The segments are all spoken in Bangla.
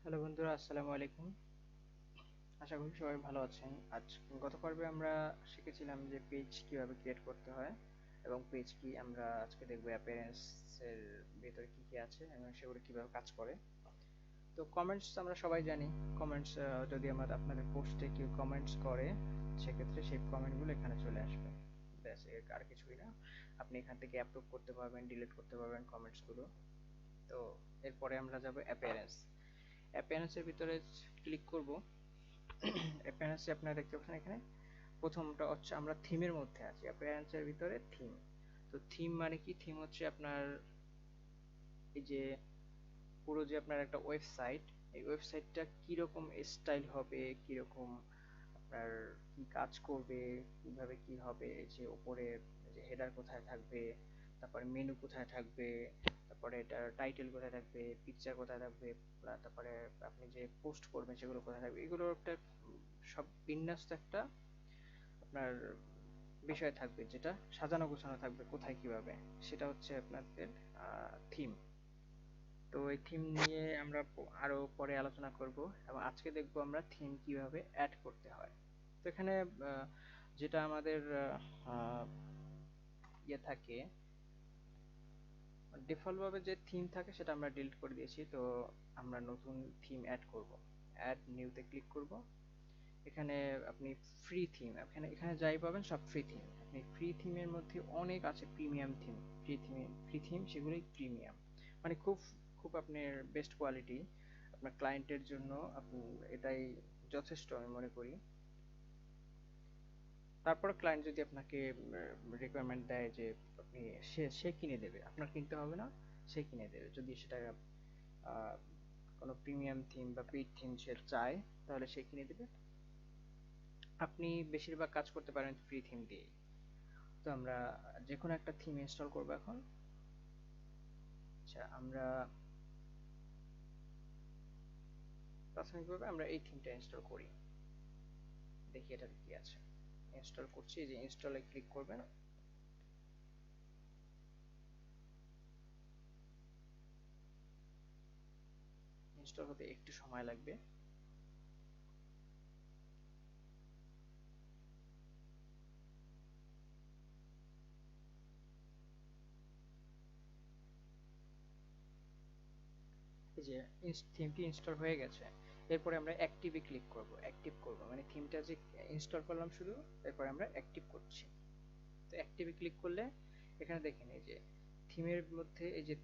হ্যালো বন্ধুরা, আসসালামু আলাইকুম। আশা করি সবাই ভালো আছেন। গত পর্বে আমরা শিখেছিলাম যে পেজ কিভাবে ক্রিয়েট করতে হয় এবং পেজ কি। আমরা আজকে দেখব অ্যাপিয়ারেন্স এর ভিতরে কি কি আছে এবং সেগুলো কিভাবে কাজ করে। তো কমেন্টস আমরা সবাই জানি। কমেন্টস যদি আপনাদের পোস্টে কেউ কমেন্টস করে, সেক্ষেত্রে সেই কমেন্টগুলো এখানে চলে আসবে। ব্যাস, এর আর কিছুই না। আপনি এখান থেকে অ্যাপ্রুভ করতে পারবেন, ডিলিট করতে পারবেন কমেন্টসগুলো। তো এরপরে আমরা যাব অ্যাপিয়ারেন্স। অ্যাপিয়ারেন্সের ভিতরে ক্লিক করব। অ্যাপিয়ারেন্সে আপনারা দেখতে পাচ্ছেন এখানে প্রথমটা হচ্ছে আমরা থিমের মধ্যে আছি। অ্যাপিয়ারেন্সের ভিতরে থিম। তো থিম মানে কি? থিম হচ্ছে আপনার এই যে পুরো যে আপনার একটা ওয়েবসাইট, এই ওয়েবসাইটটা কিরকম স্টাইল হবে, কিরকম আপনার কি কাজ করবে, কিভাবে কি হবে, এই যে উপরে যে হেডার কোথায় থাকবে, তারপরে মেনু কোথায় থাকবে, তারপরে এটার টাইটেল কোথায় থাকবে, পিকচার কোথায় থাকবে, তারপরে আপনি যে পোস্ট করবেন সেগুলো কোথায় থাকবে, এগুলো একটা সব বিন্যস্ত একটা আপনার বিষয় থাকবে, যেটা সাজানো গোছানো থাকবে কোথায় কিভাবে। সেটা হচ্ছে আপনাদের থিম। তো এই থিম নিয়ে আমরা আরো পরে আলোচনা করব এবং আজকে দেখব আমরা থিম কিভাবে অ্যাড করতে হয়। তো এখানে যেটা আমাদের ইয়ে থাকে, ডিফল্ট ভাবে যে থিম থাকে সেটা আমরা ডিলিট করে দিয়েছি। তো আমরা নতুন থিম অ্যাড করব। অ্যাড নিউতে ক্লিক করব। এখানে আপনি ফ্রি থিম, এখানে এখানে যাই পাবেন সব ফ্রি থিম। আপনি ফ্রি থিমের মধ্যে অনেক আছে প্রিমিয়াম থিম। ফ্রি থিম সেগুলোই প্রিমিয়াম, মানে খুব খুব আপনার বেস্ট কোয়ালিটি। আপনার ক্লায়েন্টের জন্য আপনি এটাই যথেষ্ট আমি মনে করি। তারপর ক্লায়েন্ট যদি আপনাকে রিকোয়ারমেন্ট দেয় যে আপনি, সে সে কিনে দেবে, আপনার কিনতে হবে না, সে কিনে দেবে। যদি সেটা আহ, কোনো প্রিমিয়াম থিম বা পেইড থিম সে চায়, তাহলে সে কিনে দেবে। আপনি বেশিরভাগ কাজ করতে পারেন ফ্রি থিম দিয়ে। তো আমরা যে কোনো একটা থিম ইনস্টল করব এখন। আচ্ছা, আমরা প্রাথমিকভাবে আমরা এই থিমটা ইনস্টল করি, দেখি এটাতে কি আছে। ইনস্টল করছি, যে ইনস্টলে ক্লিক করবেন। ইনস্টল হতে একটু সময় লাগবে। এই যে থিমটি ইনস্টল হয়ে গেছে। এরপরে আমরা অ্যাক্টিভে ক্লিক করব, অ্যাক্টিভ করব মানে থিমটা যে ইনস্টল করলাম শুধু, এরপরে আমরা অ্যাক্টিভ করছি। তো অ্যাক্টিভে ক্লিক করলে এখানে দেখেন এই যে থিমের মধ্যে, এই যে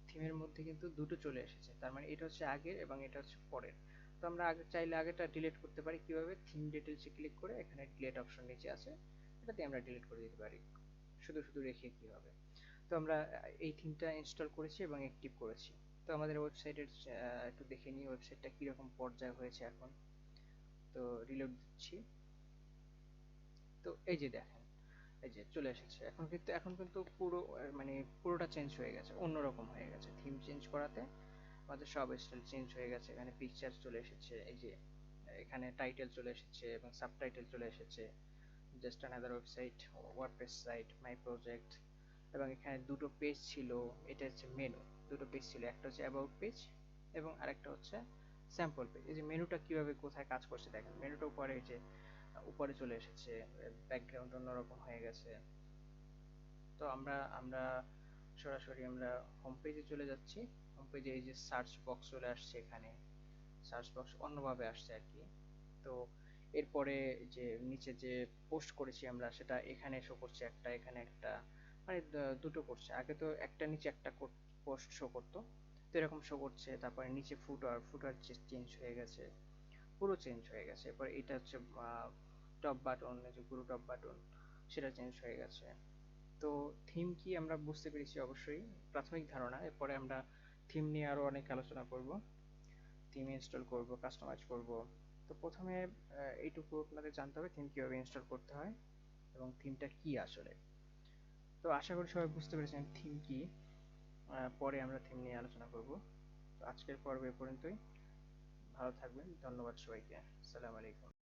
থিমের মধ্যে কিন্তু দুটো চলে এসেছে। তার মানে এটা হচ্ছে আগের এবং এটা হচ্ছে পরের। তো আমরা আগে চাইলে আগেটা ডিলিট করতে পারি কিভাবে? থিম ডিটেইলসে ক্লিক করে এখানে ডিলিট অপশন নিচে আছে, এটাতে আমরা ডিলিট করে দিতে পারি। শুধু শুধু রেখে কি হবে? তো আমরা এই থিমটা ইনস্টল করেছি এবং অ্যাক্টিভ করেছি। তো আমাদের ওয়েবসাইটের একটু দেখে নিই ওয়েবসাইটটা কিরকম পর্যায়ে হয়েছে এখন। তো রিলোড দিচ্ছি। তো এই যে দেখেন, এই যে চলে এসেছে। এখন কিন্তু পুরো মানে পুরোটা চেঞ্জ হয়ে গেছে, অন্যরকম হয়ে গেছে। থিম চেঞ্জ করাতে আমাদের সব স্টাইল চেঞ্জ হয়ে গেছে। এখানে পিকচার চলে এসেছে, এই যে এখানে টাইটেল চলে এসেছে এবং সাবটাইটেল চলে এসেছে। Just another website, WordPress site, my project. এবং এখানে দুটো পেজ ছিল, এটা হচ্ছে মেনু। দুটো পেজ ছিল, একটা হচ্ছে অ্যাবাউট পেজ এবং আরেকটা হচ্ছে স্যাম্পল পেজ। এই যে মেনুটা কিভাবে কোথায় কাজ করছে দেখেন। মেনুটা উপরে, এই যে উপরে চলে এসেছে, ব্যাকগ্রাউন্ড অন্যরকম হয়ে গেছে। তো আমরা আমরা সরাসরি আমরা হোম পেজে চলে যাচ্ছি। হোম পেজে এই যে সার্চ বক্স চলে আসছে, এখানে সার্চ বক্স অন্যভাবে আসছে আর কি। তো এরপরে যে নিচে যে পোস্ট করেছি আমরা, সেটা এখানে শো করছে একটা, এখানে একটা, মানে দুটো করছে। আগে তো একটা নিচে একটা পোস্ট শো করতো, তো এরকম শো করছে। তারপরে নিচে ফুটার ফুটার চেঞ্জ হয়ে গেছে, পুরো চেঞ্জ হয়ে গেছে। এরপর এটা হচ্ছে টপ বাটন, যে পুরো টপ বাটন সেটা চেঞ্জ হয়ে গেছে। তো থিম কি আমরা বুঝতে পেরেছি অবশ্যই, প্রাথমিক ধারণা। এরপরে আমরা থিম নিয়ে আরো অনেক আলোচনা করব। থিম ইনস্টল করব, কাস্টমাইজ করব। তো প্রথমে এইটুকু আপনাদের জানতে হবে থিম কিভাবে ইনস্টল করতে হয় এবং থিমটা কি আসলে। তো আশা করি সবাই বুঝতে পেরেছেন থিম কি। পরে আমরা থিম নিয়ে আলোচনা করব। তো আজকের পর্ব এ পর্যন্তই। ভালো থাকবেন, ধন্যবাদ সবাইকে। আসসালামু আলাইকুম।